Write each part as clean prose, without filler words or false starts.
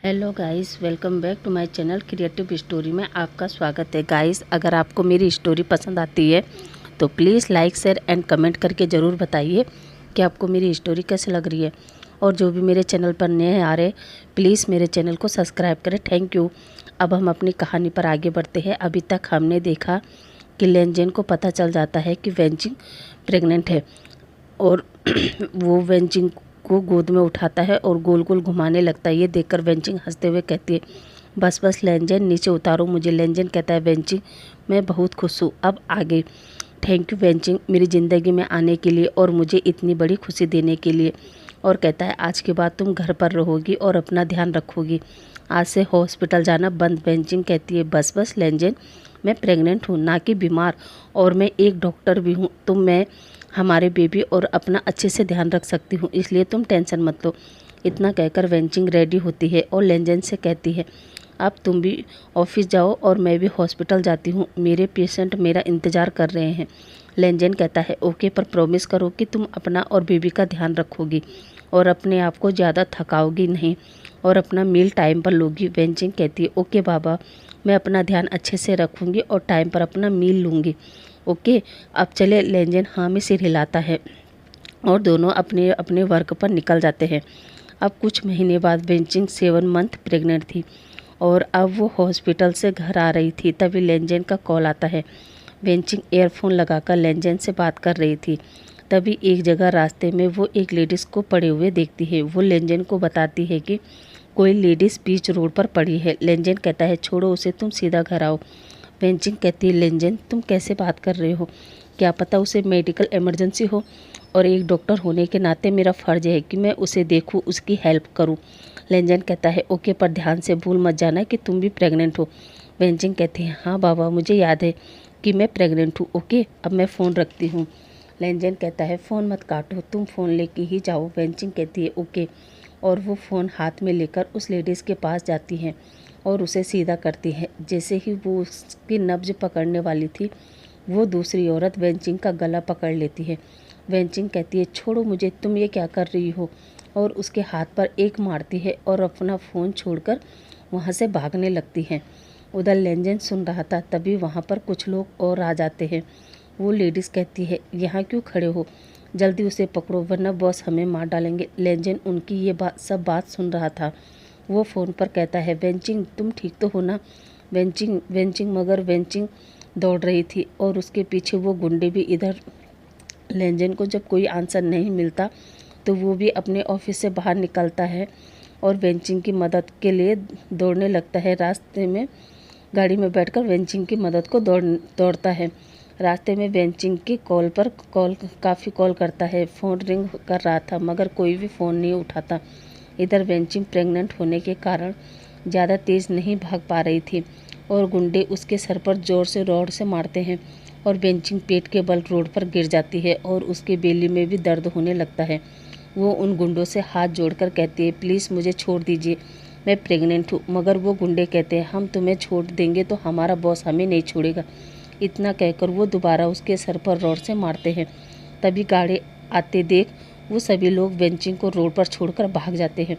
Hello guys, welcome back to my channel creative story में आपका स्वागत है। गाइस, अगर आपको मेरी स्टोरी पसंद आती है तो please like share and comment करके ज़रूर बताइए कि आपको मेरी स्टोरी कैसे लग रही है। और जो भी मेरे चैनल पर नए आ रहे, प्लीज़ मेरे चैनल को सब्सक्राइब करें। Thank you. अब हम अपनी कहानी पर आगे बढ़ते हैं। अभी तक हमने देखा कि लेनजेन को पता चल जाता है कि वेंचिंग प्रेग्नेंट है और वो वेंचिंग को गोद में उठाता है और गोल गोल घुमाने लगता है। ये देखकर वेंचिंग हंसते हुए कहती है, बस बस लेंजन, नीचे उतारो मुझे। लेंजन कहता है, वेंचिंग मैं बहुत खुश हूँ, अब आगे। थैंक यू वेंचिंग, मेरी ज़िंदगी में आने के लिए और मुझे इतनी बड़ी खुशी देने के लिए। और कहता है, आज के बाद तुम घर पर रहोगी और अपना ध्यान रखोगी। आज से हॉस्पिटल जाना बंद। वेंचिंग कहती है, बस बस लेंजन, मैं प्रेग्नेंट हूँ, ना कि बीमार, और मैं एक डॉक्टर भी हूँ। मैं हमारे बेबी और अपना अच्छे से ध्यान रख सकती हूँ, इसलिए तुम टेंशन मत लो। इतना कहकर वेंचिंग रेडी होती है और लेंजन से कहती है, अब तुम भी ऑफिस जाओ और मैं भी हॉस्पिटल जाती हूँ, मेरे पेशेंट मेरा इंतज़ार कर रहे हैं। लेंजन कहता है, ओके, पर प्रॉमिस करो कि तुम अपना और बेबी का ध्यान रखोगी और अपने आप को ज़्यादा थकाओगी नहीं और अपना मील टाइम पर लोगी। वेंचिंग कहती है, ओके बाबा, मैं अपना ध्यान अच्छे से रखूँगी और टाइम पर अपना मील लूँगी। ओके, अब चले। लेंजन हाँ में सिर हिलाता है और दोनों अपने अपने वर्क पर निकल जाते हैं। अब कुछ महीने बाद वेंचिंग 7 मंथ प्रेग्नेंट थी और अब वो हॉस्पिटल से घर आ रही थी। तभी लेंजन का कॉल आता है। वेंचिंग ईयरफोन लगाकर लेंजन से बात कर रही थी। तभी एक जगह रास्ते में वो एक लेडीज़ को पड़े हुए देखती है। वो लेंजन को बताती है कि कोई लेडीज़ बीच रोड पर पड़ी है। लेंजन कहता है, छोड़ो उसे, तुम सीधा घर आओ। वेंचिंग कहती है, लेंजन तुम कैसे बात कर रहे हो, क्या पता उसे मेडिकल इमरजेंसी हो, और एक डॉक्टर होने के नाते मेरा फ़र्ज़ है कि मैं उसे देखूं, उसकी हेल्प करूं। लेंजन कहता है, ओके, पर ध्यान से भूल मत जाना कि तुम भी प्रेग्नेंट हो। वेंचिंग कहती है, हाँ बाबा, मुझे याद है कि मैं प्रेग्नेंट हूँ। ओके, अब मैं फ़ोन रखती हूँ। लेंजन कहता है, फ़ोन मत काटो, तुम फ़ोन लेके ही जाओ। वेंचिंग कहती है, ओके, और वो फ़ोन हाथ में लेकर उस लेडीज़ के पास जाती हैं और उसे सीधा करती है। जैसे ही वो उसकी नब्ज पकड़ने वाली थी, वो दूसरी औरत वेंचिंग का गला पकड़ लेती है। वेंचिंग कहती है, छोड़ो मुझे, तुम ये क्या कर रही हो, और उसके हाथ पर एक मारती है और अपना फ़ोन छोड़कर वहाँ से भागने लगती है। उधर लेंजन सुन रहा था। तभी वहाँ पर कुछ लोग और आ जाते हैं। वो लेडीज़ कहती है, यहाँ क्यों खड़े हो, जल्दी उसे पकड़ो वरना बॉस हमें मार डालेंगे। लेंजन उनकी ये सब बात सुन रहा था। वो फ़ोन पर कहता है, वेंचिंग तुम ठीक तो हो ना। वेंचिंग वेंचिंग मगर वेंचिंग दौड़ रही थी और उसके पीछे वो गुंडे भी। इधर लेंजन को जब कोई आंसर नहीं मिलता तो वो भी अपने ऑफिस से बाहर निकलता है और वेंचिंग की मदद के लिए दौड़ने लगता है। रास्ते में गाड़ी में बैठकर वेंचिंग की मदद को दौड़ता है। रास्ते में वेंचिंग की काफ़ी कॉल करता है। फ़ोन रिंग कर रहा था मगर कोई भी फ़ोन नहीं उठाता। इधर वेंचिंग प्रेग्नेंट होने के कारण ज़्यादा तेज़ नहीं भाग पा रही थी और गुंडे उसके सर पर ज़ोर से रॉड से मारते हैं और वेंचिंग पेट के बल रोड पर गिर जाती है और उसके बेली में भी दर्द होने लगता है। वो उन गुंडों से हाथ जोड़कर कहती है, प्लीज़ मुझे छोड़ दीजिए, मैं प्रेग्नेंट हूँ। मगर वो गुंडे कहते हैं, हम तुम्हें छोड़ देंगे तो हमारा बॉस हमें नहीं छोड़ेगा। इतना कहकर वो दोबारा उसके सर पर रॉड से मारते हैं। तभी गाड़ी आते देख वो सभी लोग वेंचिंग को रोड पर छोड़कर भाग जाते हैं।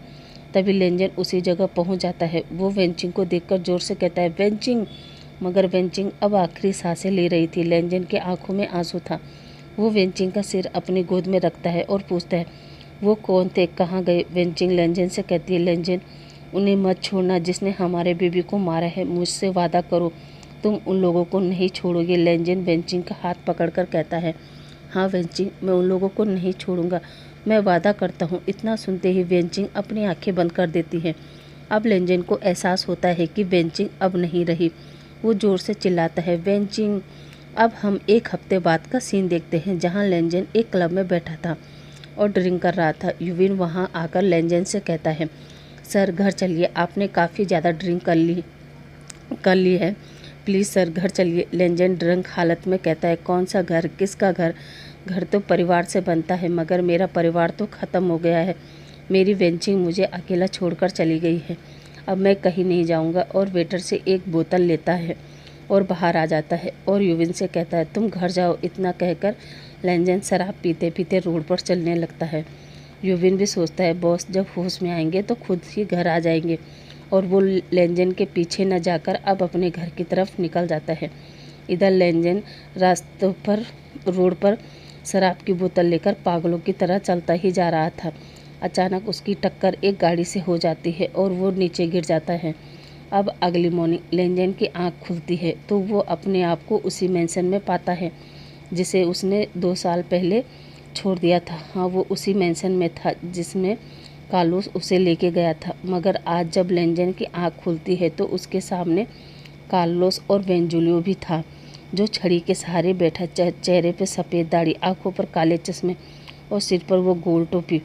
तभी लेंजन उसी जगह पहुंच जाता है। वो वेंचिंग को देखकर जोर से कहता है, वेंचिंग। मगर वेंचिंग अब आखिरी सांसें ले रही थी। लेंजन के आंखों में आंसू था। वो वेंचिंग का सिर अपनी गोद में रखता है और पूछता है, वो कौन थे, कहाँ गए। वेंचिंग लेंजन से कहती है, लेंजन उन्हें मत छोड़ना जिसने हमारे बेबी को मारा है, मुझसे वादा करो तुम उन लोगों को नहीं छोड़ोगे। लेंजन वेंचिंग का हाथ पकड़कर कहता है, हाँ वेंचिंग, मैं उन लोगों को नहीं छोड़ूंगा, मैं वादा करता हूँ। इतना सुनते ही वेंचिंग अपनी आंखें बंद कर देती है। अब लेंजन को एहसास होता है कि वेंचिंग अब नहीं रही। वो ज़ोर से चिल्लाता है, वेंचिंग। अब हम एक हफ्ते बाद का सीन देखते हैं जहाँ लेंजन एक क्लब में बैठा था और ड्रिंक कर रहा था। युविन वहाँ आकर लेंजन से कहता है, सर घर चलिए, आपने काफ़ी ज़्यादा ड्रिंक कर ली है, प्लीज़ सर घर चलिए। लेंजन ड्रंक हालत में कहता है, कौन सा घर, किसका घर, घर तो परिवार से बनता है मगर मेरा परिवार तो ख़त्म हो गया है। मेरी वेंचिंग मुझे अकेला छोड़कर चली गई है, अब मैं कहीं नहीं जाऊंगा। और वेटर से एक बोतल लेता है और बाहर आ जाता है और युविन से कहता है, तुम घर जाओ। इतना कहकर लेंजन शराब पीते पीते रोड पर चलने लगता है। युविन भी सोचता है, बॉस जब होश में आएंगे तो खुद ही घर आ जाएंगे और वो लेंजन के पीछे न जाकर अब अपने घर की तरफ निकल जाता है। इधर लेंजन रास्तों पर रोड पर शराब की बोतल लेकर पागलों की तरह चलता ही जा रहा था। अचानक उसकी टक्कर एक गाड़ी से हो जाती है और वो नीचे गिर जाता है। अब अगली मॉर्निंग लेंजन की आंख खुलती है तो वो अपने आप को उसी मेंशन में पाता है जिसे उसने 2 साल पहले छोड़ दिया था। हाँ, वो उसी मेंशन में था जिसमें कार्लोस उसे लेके गया था। मगर आज जब लेंजन की आंख खुलती है तो उसके सामने कार्लोस और बेंजुलियो भी था, जो छड़ी के सहारे बैठा, चेहरे पे सफ़ेद दाढ़ी, आंखों पर काले चश्मे और सिर पर वो गोल टोपी।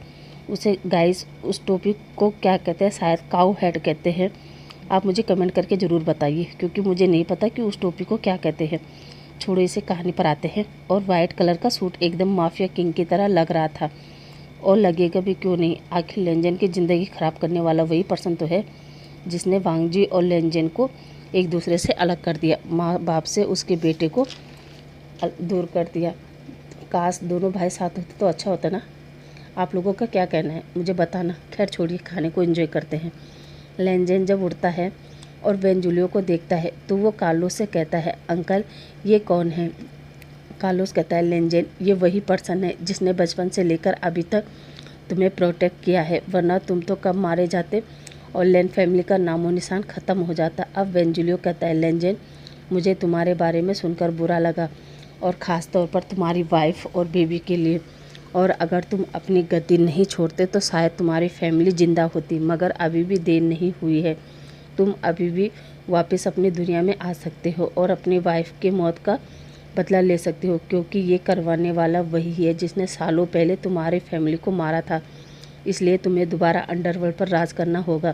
उसे गाइस उस टोपी को क्या कहते हैं, शायद काऊ हेड कहते हैं। आप मुझे कमेंट करके ज़रूर बताइए, क्योंकि मुझे नहीं पता कि उस टोपी को क्या कहते हैं। छोड़ो, इसे कहानी पर आते हैं। और वाइट कलर का सूट एकदम माफिया किंग की तरह लग रहा था, और लगेगा भी क्यों नहीं। आखिर लेंजन की ज़िंदगी ख़राब करने वाला वही पर्सन तो है जिसने वांगजी और लेंजन को एक दूसरे से अलग कर दिया, माँ बाप से उसके बेटे को दूर कर दिया। काश दोनों भाई साथ होते तो अच्छा होता ना। आप लोगों का क्या कहना है मुझे बताना। खैर छोड़िए, खाने को एंजॉय करते हैं। लेंजन जब उठता है और बेंजुलियो को देखता है तो वो कार्लोस से कहता है, अंकल ये कौन है। कार्लोस कहता है, लेंजन ये वही पर्सन है जिसने बचपन से लेकर अभी तक तुम्हें प्रोटेक्ट किया है, वरना तुम तो कब मारे जाते और लेन फैमिली का नामो निशान ख़त्म हो जाता। अब बेंजुलियो कहता है, लेंजन मुझे तुम्हारे बारे में सुनकर बुरा लगा, और ख़ास तौर पर तुम्हारी वाइफ और बेबी के लिए। और अगर तुम अपनी गद्दी नहीं छोड़ते तो शायद तुम्हारी फैमिली ज़िंदा होती, मगर अभी भी देर नहीं हुई है। तुम अभी भी वापस अपनी दुनिया में आ सकते हो और अपनी वाइफ के मौत का बदला ले सकते हो, क्योंकि ये करवाने वाला वही है जिसने सालों पहले तुम्हारी फैमिली को मारा था। इसलिए तुम्हें दोबारा अंडरवर्ल्ड पर राज करना होगा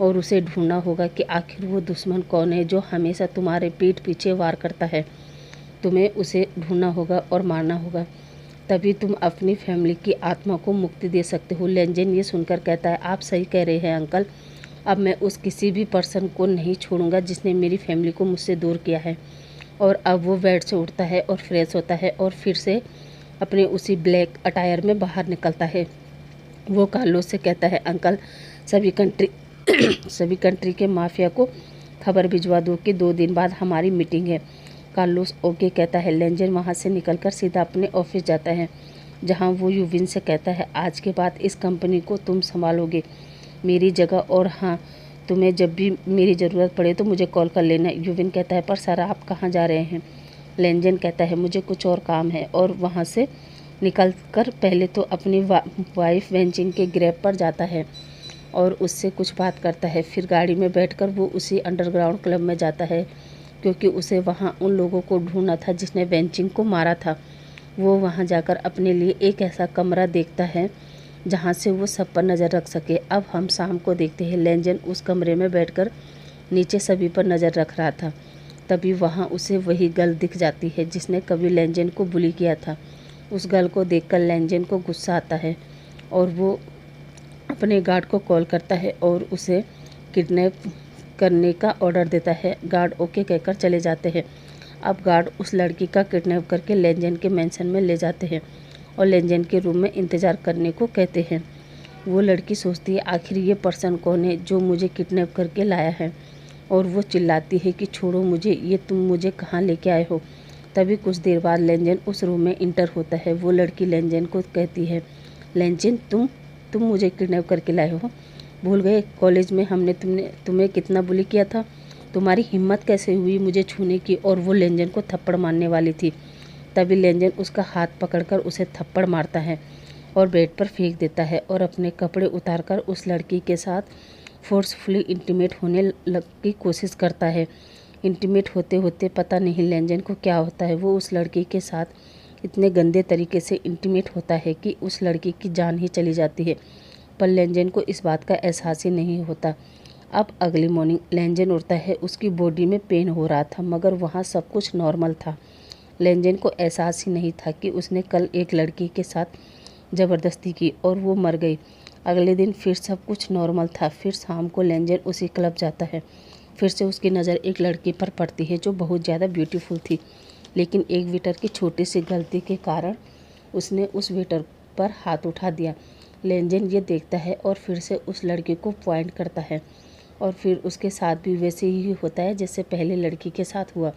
और उसे ढूंढना होगा कि आखिर वो दुश्मन कौन है जो हमेशा तुम्हारे पीठ पीछे वार करता है। तुम्हें उसे ढूंढना होगा और मारना होगा, तभी तुम अपनी फैमिली की आत्मा को मुक्ति दे सकते हो। लेंजन ये सुनकर कहता है, आप सही कह रहे हैं अंकल, अब मैं उस किसी भी पर्सन को नहीं छोड़ूंगा जिसने मेरी फैमिली को मुझसे दूर किया है। और अब वो बेड से उठता है और फ्रेश होता है और फिर से अपने उसी ब्लैक अटायर में बाहर निकलता है। वो कार्लोस से कहता है, अंकल सभी कंट्री के माफिया को खबर भिजवा दो कि 2 दिन बाद हमारी मीटिंग है। कार्लोस ओके कहता है। लेंजन वहाँ से निकलकर सीधा अपने ऑफिस जाता है, जहाँ वो यूविन से कहता है, आज के बाद इस कंपनी को तुम संभालोगे मेरी जगह, और हाँ, तुम्हें जब भी मेरी ज़रूरत पड़े तो मुझे कॉल कर लेना। यूविन कहता है, पर सर आप कहाँ जा रहे हैं। लेंजन कहता है, मुझे कुछ और काम है, और वहाँ से निकलकर पहले तो अपनी वाइफ वेंचिंग के ग्रेव पर जाता है और उससे कुछ बात करता है। फिर गाड़ी में बैठकर वो उसी अंडरग्राउंड क्लब में जाता है, क्योंकि उसे वहाँ उन लोगों को ढूंढना था जिसने वेंचिंग को मारा था। वो वहाँ जाकर अपने लिए एक ऐसा कमरा देखता है जहाँ से वो सब पर नज़र रख सके। अब हम शाम को देखते हैं। लेंजन उस कमरे में बैठकर नीचे सभी पर नज़र रख रहा था। तभी वहाँ उसे वही गर्ल दिख जाती है जिसने कभी लेंजन को बुली किया था। उस गर्ल को देखकर लेंजन को गुस्सा आता है और वो अपने गार्ड को कॉल करता है और उसे किडनैप करने का ऑर्डर देता है। गार्ड ओके कहकर चले जाते हैं। अब गार्ड उस लड़की का किडनैप करके लेंजन के मेंशन में ले जाते हैं और लेंजन के रूम में इंतज़ार करने को कहते हैं। वो लड़की सोचती है, आखिर ये पर्सन कौन है जो मुझे किडनैप करके लाया है, और वो चिल्लाती है कि छोड़ो मुझे, ये तुम मुझे कहाँ लेके आए हो। तभी कुछ देर बाद लेंजन उस रूम में इंटर होता है। वो लड़की लेंजन को कहती है, लेंजन तुम मुझे किडनैप करके लाए हो, भूल गए कॉलेज में हमने तुम्हें कितना बुली किया था। तुम्हारी हिम्मत कैसे हुई मुझे छूने की। और वो लेंजन को थप्पड़ मारने वाली थी। तभी लेंजन उसका हाथ पकड़कर उसे थप्पड़ मारता है और बेड पर फेंक देता है और अपने कपड़े उतारकर उस लड़की के साथ फोर्सफुली इंटीमेट होने की कोशिश करता है। इंटीमेट होते होते पता नहीं लेंजन को क्या होता है, वो उस लड़की के साथ इतने गंदे तरीके से इंटीमेट होता है कि उस लड़की की जान ही चली जाती है। पर लेंजन को इस बात का एहसास ही नहीं होता। अब अगली मॉर्निंग लेंजन उठता है। उसकी बॉडी में पेन हो रहा था, मगर वहाँ सब कुछ नॉर्मल था। लेंजन को एहसास ही नहीं था कि उसने कल एक लड़की के साथ ज़बरदस्ती की और वो मर गई। अगले दिन फिर सब कुछ नॉर्मल था। फिर शाम को लेंजन उसी क्लब जाता है। फिर से उसकी नज़र एक लड़की पर पड़ती है जो बहुत ज़्यादा ब्यूटीफुल थी, लेकिन एक वेटर की छोटी सी गलती के कारण उसने उस वेटर पर हाथ उठा दिया। लेंजन ये देखता है और फिर से उस लड़की को पॉइंट करता है। और फिर उसके साथ भी वैसे ही होता है जैसे पहले लड़की के साथ हुआ।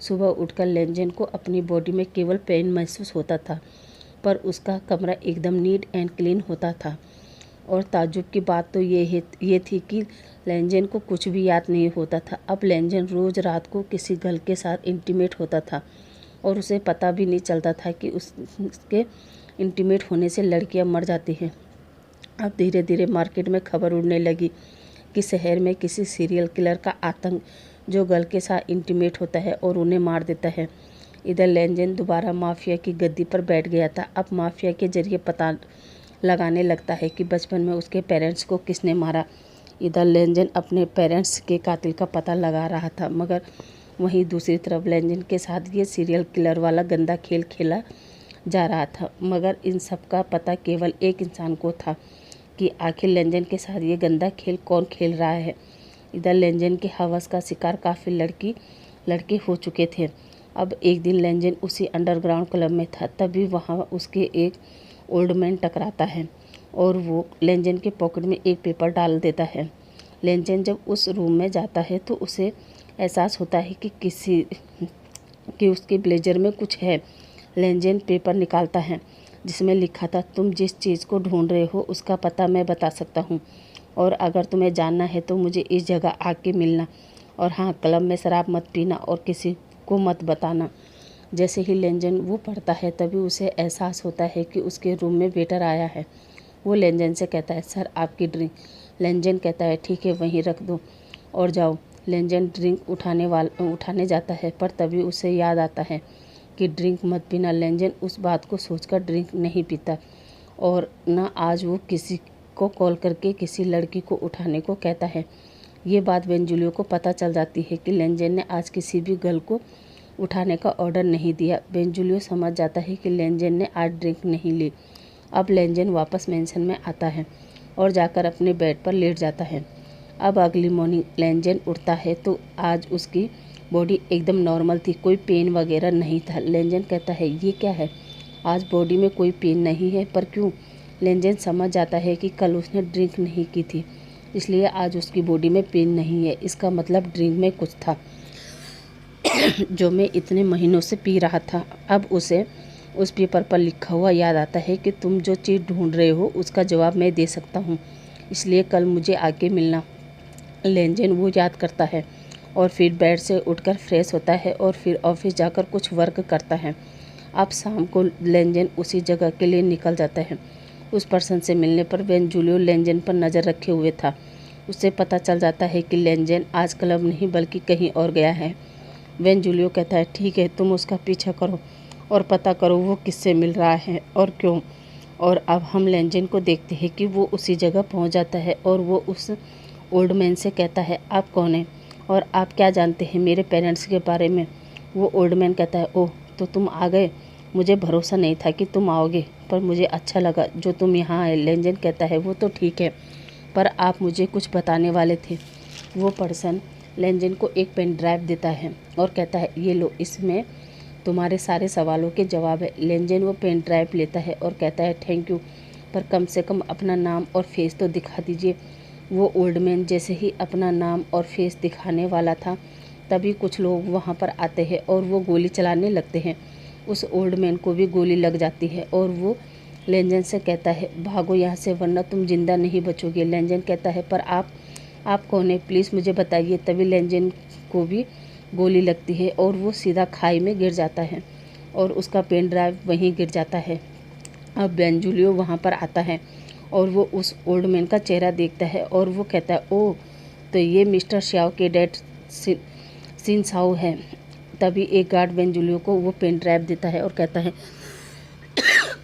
सुबह उठकर लेंजन को अपनी बॉडी में केवल पेन महसूस होता था, पर उसका कमरा एकदम नीट एंड क्लीन होता था। और ताज्जुब की बात तो ये थी कि लेंजन को कुछ भी याद नहीं होता था। अब लेंजन रोज़ रात को किसी गर्ल के साथ इंटीमेट होता था और उसे पता भी नहीं चलता था कि उसके इंटीमेट होने से लड़कियां मर जाती हैं। अब धीरे धीरे मार्केट में खबर उड़ने लगी कि शहर में किसी सीरियल किलर का आतंक जो गर्ल के साथ इंटीमेट होता है और उन्हें मार देता है। इधर लेंजन दोबारा माफिया की गद्दी पर बैठ गया था। अब माफिया के जरिए पता लगाने लगता है कि बचपन में उसके पेरेंट्स को किसने मारा। इधर लेंजन अपने पेरेंट्स के कातिल का पता लगा रहा था, मगर वहीं दूसरी तरफ लेंजन के साथ ये सीरियल किलर वाला गंदा खेल खेला जा रहा था। मगर इन सब का पता केवल एक इंसान को था कि आखिर लेंजन के साथ ये गंदा खेल कौन खेल रहा है। इधर लेंजन के हवस का शिकार काफ़ी लड़के हो चुके थे। अब एक दिन लेंजन उसी अंडरग्राउंड क्लब में था, तभी वहाँ उसके एक ओल्ड मैन टकराता है और वो लेंजन के पॉकेट में एक पेपर डाल देता है। लेंजन जब उस रूम में जाता है तो उसे एहसास होता है कि उसके ब्लेजर में कुछ है। लेंजन पेपर निकालता है जिसमें लिखा था, तुम जिस चीज़ को ढूंढ रहे हो उसका पता मैं बता सकता हूँ, और अगर तुम्हें जानना है तो मुझे इस जगह आके मिलना, और हाँ, क्लब में शराब मत पीना और किसी को मत बताना। जैसे ही लेंजन वो पढ़ता है तभी उसे एहसास होता है कि उसके रूम में वेटर आया है। वो लेंजन से कहता है, सर आपकी ड्रिंक। लेंजन कहता है, ठीक है वहीं रख दो और जाओ। लेंजन ड्रिंक उठाने जाता है, पर तभी उसे याद आता है कि ड्रिंक मत पीना। लेंजन उस बात को सोचकर ड्रिंक नहीं पीता और न आज वो किसी को कॉल करके किसी लड़की को उठाने को कहता है। ये बात बेंजुलियो को पता चल जाती है कि लेंजन ने आज किसी भी गर्ल को उठाने का ऑर्डर नहीं दिया। बेंजुलियो समझ जाता है कि लेंजन ने आज ड्रिंक नहीं ली। अब लेंजन वापस मेंशन में आता है और जाकर अपने बेड पर लेट जाता है। अब अगली मॉर्निंग लेंजन उठता है तो आज उसकी बॉडी एकदम नॉर्मल थी, कोई पेन वगैरह नहीं था। लेंजन कहता है, ये क्या है, आज बॉडी में कोई पेन नहीं है, पर क्यों? लेंजन समझ जाता है कि कल उसने ड्रिंक नहीं की थी, इसलिए आज उसकी बॉडी में पेन नहीं है। इसका मतलब ड्रिंक में कुछ था जो मैं इतने महीनों से पी रहा था। अब उसे उस पेपर पर लिखा हुआ याद आता है कि तुम जो चीज़ ढूंढ रहे हो उसका जवाब मैं दे सकता हूँ, इसलिए कल मुझे आके मिलना। लेंजन वो याद करता है और फिर बेड से उठकर फ्रेश होता है और फिर ऑफिस जाकर कुछ वर्क करता है। अब शाम को लेंजन उसी जगह के लिए निकल जाता है। उस पर्सन से मिलने पर बेंजुलियो लेंजन पर नज़र रखे हुए था। उसे पता चल जाता है कि लेंजन आज क्लब नहीं बल्कि कहीं और गया है। बेंजुलियो कहता है, ठीक है, तुम उसका पीछा करो और पता करो वो किससे मिल रहा है और क्यों। और अब हम लेंजन को देखते हैं कि वो उसी जगह पहुंच जाता है और वो उस ओल्ड मैन से कहता है, आप कौन हैं और आप क्या जानते हैं मेरे पेरेंट्स के बारे में। वो ओल्ड मैन कहता है, ओह तो तुम आ गए, मुझे भरोसा नहीं था कि तुम आओगे, पर मुझे अच्छा लगा जो तुम यहाँ आए। लेंजन कहता है, वो तो ठीक है, पर आप मुझे कुछ बताने वाले थे। वो पर्सन लेंजन को एक पेन ड्राइव देता है और कहता है, ये लो, इसमें तुम्हारे सारे सवालों के जवाब है। लेंजन वो पेन ड्राइव लेता है और कहता है, थैंक यू, पर कम से कम अपना नाम और फेस तो दिखा दीजिए। वो ओल्ड मैन जैसे ही अपना नाम और फेस दिखाने वाला था तभी कुछ लोग वहाँ पर आते हैं और वो गोली चलाने लगते हैं। उस ओल्ड मैन को भी गोली लग जाती है और वो लेंजन से कहता है, भागो यहाँ से वरना तुम जिंदा नहीं बचोगे। लेंजन कहता है, पर आप कौन है, प्लीज़ मुझे बताइए। तभी लेंजन को भी गोली लगती है और वो सीधा खाई में गिर जाता है और उसका पेन ड्राइव वहीं गिर जाता है। अब बेंजुलियो वहाँ पर आता है और वो उस ओल्ड मैन का चेहरा देखता है और वो कहता है, ओह तो ये मिस्टर श्याओ के डैड सिन साओ है। तभी एक गार्ड बेंजुलियो को वो पेन ड्राइव देता है और कहता है,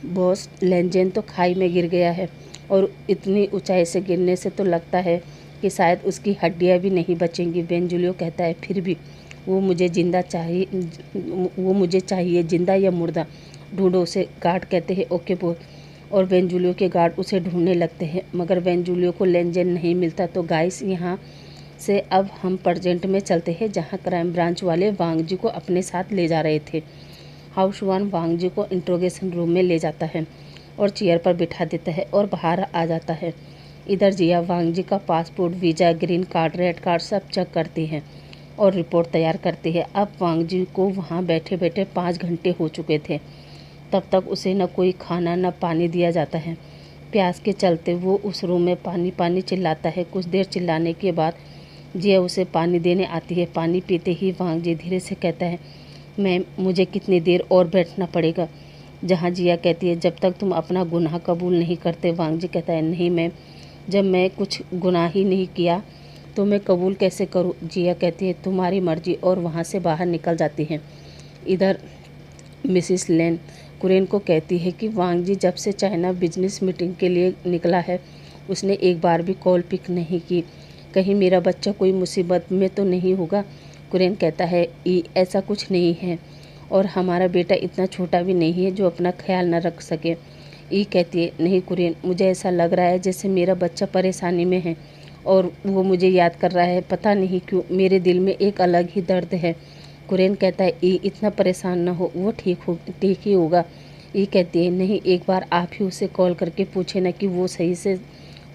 बॉस, लेंजन तो खाई में गिर गया है और इतनी ऊंचाई से गिरने से तो लगता है कि शायद उसकी हड्डियां भी नहीं बचेंगी। बेंजुलियो कहता है, फिर भी वो मुझे चाहिए, जिंदा या मुर्दा, ढूंढो उसे। गार्ड कहते हैं, ओके बोल। और बेंजुलियो के गार्ड उसे ढूंढने लगते हैं, मगर बेंजुलियो को लेंजन नहीं मिलता। तो गाइस, यहाँ से अब हम प्रेजेंट में चलते हैं जहाँ क्राइम ब्रांच वाले वांग जी को अपने साथ ले जा रहे थे। हाउस वान वांग जी को इंट्रोगेशन रूम में ले जाता है और चेयर पर बिठा देता है और बाहर आ जाता है। इधर जिया वांग जी का passport, visa, green card, red card सब चेक करती है और रिपोर्ट तैयार करती है। अब वांग जी को वहाँ बैठे बैठे 5 घंटे हो चुके थे। तब तक उसे न कोई खाना न पानी दिया जाता है। प्यास के चलते वो उस रूम में पानी पानी चिल्लाता है। कुछ देर चिल्लाने के बाद जिया उसे पानी देने आती है। पानी पीते ही वांग जी धीरे से कहता है, मैम मुझे कितनी देर और बैठना पड़ेगा। जहाँ जिया कहती है, जब तक तुम अपना गुनाह कबूल नहीं करते। वांग जी कहता है, नहीं मैम, जब मैं कुछ गुनाह ही नहीं किया तो मैं कबूल कैसे करूँ। जिया कहती है, तुम्हारी मर्जी, और वहाँ से बाहर निकल जाती है। इधर मिसिस लेन कुरेन को कहती है कि वांग जी जब से चाइना बिजनेस मीटिंग के लिए निकला है उसने एक बार भी कॉल पिक नहीं की। कहीं मेरा बच्चा कोई मुसीबत में तो नहीं होगा। कुरेन कहता है, ऐसा कुछ नहीं है, और हमारा बेटा इतना छोटा भी नहीं है जो अपना ख्याल न रख सके। ई कहती है, नहीं कुरेन, मुझे ऐसा लग रहा है जैसे मेरा बच्चा परेशानी में है और वो मुझे याद कर रहा है। पता नहीं क्यों मेरे दिल में एक अलग ही दर्द है। कुरेन कहता है, इतना परेशान ना हो, वो ठीक ही होगा। ई कहती है, नहीं, एक बार आप ही उसे कॉल करके पूछे ना कि वो सही से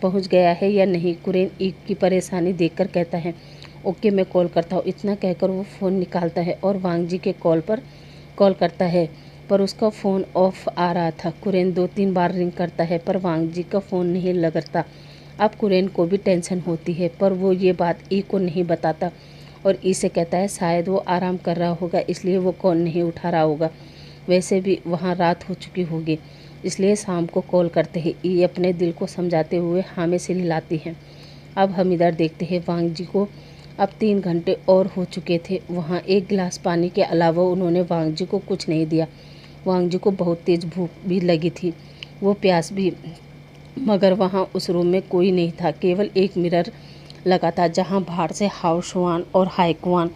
पहुंच गया है या नहीं। कुरेन ई की परेशानी देखकर कहता है, ओके मैं कॉल करता हूँ। इतना कहकर वो फ़ोन निकालता है और वांग जी के कॉल करता है, पर उसका फ़ोन ऑफ आ रहा था। कुरेन 2-3 बार रिंग करता है पर वांग जी का फ़ोन नहीं लगता। अब कुरेन को भी टेंशन होती है, पर वो ये बात ई को नहीं बताता और ई से कहता है शायद वो आराम कर रहा होगा इसलिए वो कॉल नहीं उठा रहा होगा। वैसे भी वहाँ रात हो चुकी होगी इसलिए शाम को कॉल करते हैं। ई अपने दिल को समझाते हुए हाँ में सिर हिलाती है। अब हम इधर देखते हैं वांग जी को अब 3 घंटे और हो चुके थे। वहाँ एक गिलास पानी के अलावा उन्होंने वांग जी को कुछ नहीं दिया। वांग जी को बहुत तेज़ भूख भी लगी थी, वो प्यास भी, मगर वहाँ उस रूम में कोई नहीं था। केवल एक मिरर लगा था जहाँ बाहर से हाउशवान और हाइकवान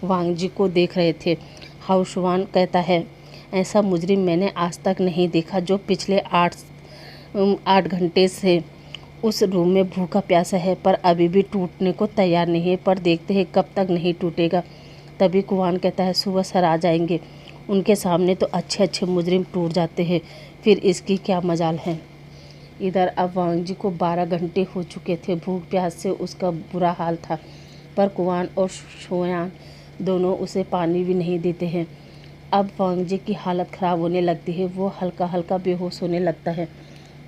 वांग जी को देख रहे थे। हाउशवान कहता है, ऐसा मुजरिम मैंने आज तक नहीं देखा जो पिछले 8 घंटे से उस रूम में भूखा प्यासा है पर अभी भी टूटने को तैयार नहीं है। पर देखते हैं कब तक नहीं टूटेगा। तभी कुवान कहता है, सुबह सर आ जाएंगे, उनके सामने तो अच्छे अच्छे मुजरिम टूट जाते हैं, फिर इसकी क्या मजाल है। इधर अब वांग जी को 12 घंटे हो चुके थे। भूख प्यास से उसका बुरा हाल था, पर कुवान और शोयान दोनों उसे पानी भी नहीं देते हैं। अब वांग जी की हालत ख़राब होने लगती है, वो हल्का हल्का बेहोश होने लगता है।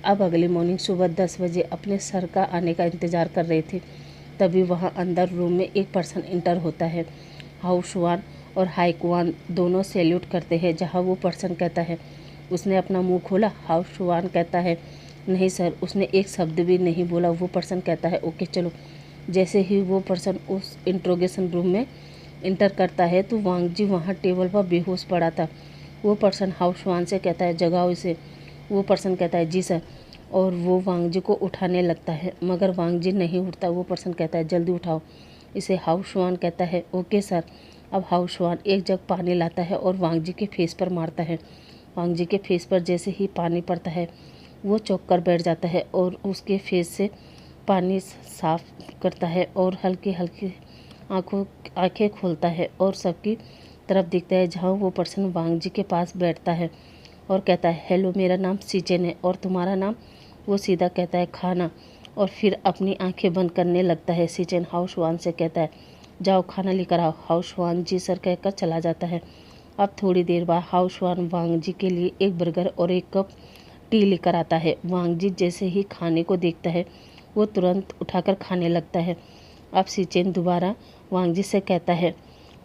अब अगली मॉर्निंग सुबह 10 बजे अपने सर का आने का इंतज़ार कर रहे थे, तभी वहाँ अंदर रूम में एक पर्सन इंटर होता है। हाउशवान और हाइकवान दोनों सैल्यूट करते हैं। जहाँ वो पर्सन कहता है, उसने अपना मुंह खोला। हाउशवान कहता है, नहीं सर, उसने एक शब्द भी नहीं बोला। वो पर्सन कहता है, ओके चलो। जैसे ही वो पर्सन उस इंट्रोगेशन रूम में इंटर करता है तो वांग जी वहाँ टेबल पर बेहोश पड़ा था। वो पर्सन हाउशवान से कहता है, जगाओ इसे। वो पर्सन कहता है, जी सर, और वो वांग जी को उठाने लगता है, मगर वांग जी नहीं उठता। वो पर्सन कहता है, जल्दी उठाओ इसे। हाउशवान कहता है, ओके सर। अब हाउशवान एक जग पानी लाता है और वांग जी के फेस पर मारता है। वांग जी के फेस पर जैसे ही पानी पड़ता है वो चौंक कर बैठ जाता है और उसके फेस से पानी साफ करता है और हल्की हल्की आंखें खोलता है और सबकी तरफ देखता है जहाँ वो पर्सन वांग जी के पास बैठता है और कहता है, हेलो, मेरा नाम सीचेन है, और तुम्हारा नाम। वो सीधा कहता है, खाना, और फिर अपनी आंखें बंद करने लगता है। सीचेन हाउशवान से कहता है, जाओ खाना लेकर आओ। हाउशवान जी सर कहकर चला जाता है। अब थोड़ी देर बाद हाउशवान वांग जी के लिए एक बर्गर और एक कप टी लेकर आता है। वांग जी जैसे ही खाने को देखता है वो तुरंत उठाकर खाने लगता है। अब सीचेन दोबारा वांग जी से कहता है,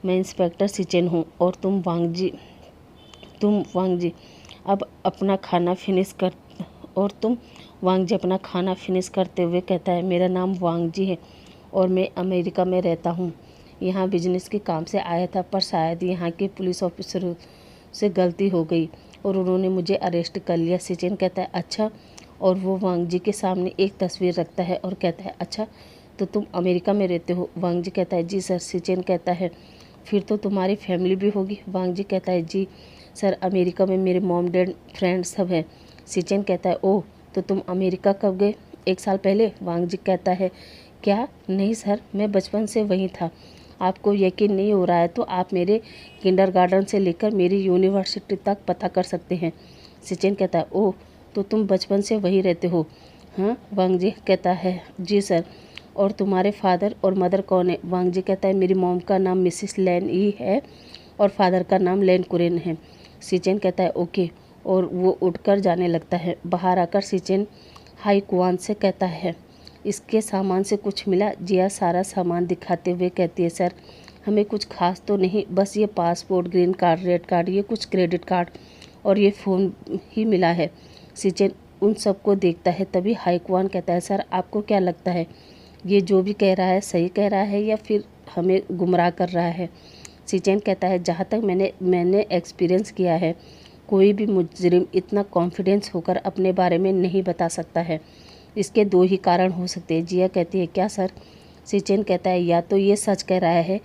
मैं इंस्पेक्टर सीचेन हूँ और तुम वांग जी अब अपना खाना फिनिश कर। और तुम वांग जी अपना खाना फिनिश करते हुए कहता है, मेरा नाम वांग जी है और मैं अमेरिका में रहता हूँ। यहाँ बिजनेस के काम से आया था, पर शायद यहाँ के पुलिस ऑफिसरों से गलती हो गई और उन्होंने मुझे अरेस्ट कर लिया। सीचेन कहता है, अच्छा, और वो वांग जी के सामने एक तस्वीर रखता है और कहता है, अच्छा, तो तुम अमेरिका में रहते हो। वांग जी कहता है, जी सर। सीचेन कहता है, फिर तो तुम्हारी फैमिली भी होगी। वांग जी कहता है, जी सर, अमेरिका में मेरे मॉम डैड फ्रेंड सब हैं। सीचेन कहता है, ओह, तो तुम अमेरिका कब गए? 1 साल पहले। वांग जी कहता है, क्या? नहीं सर, मैं बचपन से वहीं था। आपको यकीन नहीं हो रहा है तो आप मेरे किंडरगार्टन से लेकर मेरी यूनिवर्सिटी तक पता कर सकते हैं। सीचेन कहता है, ओह, तो तुम बचपन से वहीं रहते हो? हाँ, वांग जी कहता है जी सर। और तुम्हारे फादर और मदर कौन है? वांग जी कहता है मेरी मॉम का नाम मिसिस लैन ई है और फादर का नाम लैन कुरेन है। सीचेन कहता है ओके, और वो उठकर जाने लगता है। बाहर आकर सीचेन हाई कुआन से कहता है इसके सामान से कुछ मिला? जिया सारा सामान दिखाते हुए कहती है सर हमें कुछ खास तो नहीं, बस ये passport, green card, red card, ये कुछ क्रेडिट कार्ड और ये फ़ोन ही मिला है। सीचेन उन सबको देखता है। तभी हाई कुआन कहता है सर आपको क्या लगता है ये जो भी कह रहा है सही कह रहा है या फिर हमें गुमराह कर रहा है? सीचेन कहता है जहाँ तक मैंने एक्सपीरियंस किया है कोई भी मुजरिम इतना कॉन्फिडेंस होकर अपने बारे में नहीं बता सकता है। इसके दो ही कारण हो सकते हैं। जिया कहती है क्या सर? सीचेन कहता है या तो ये सच कह रहा है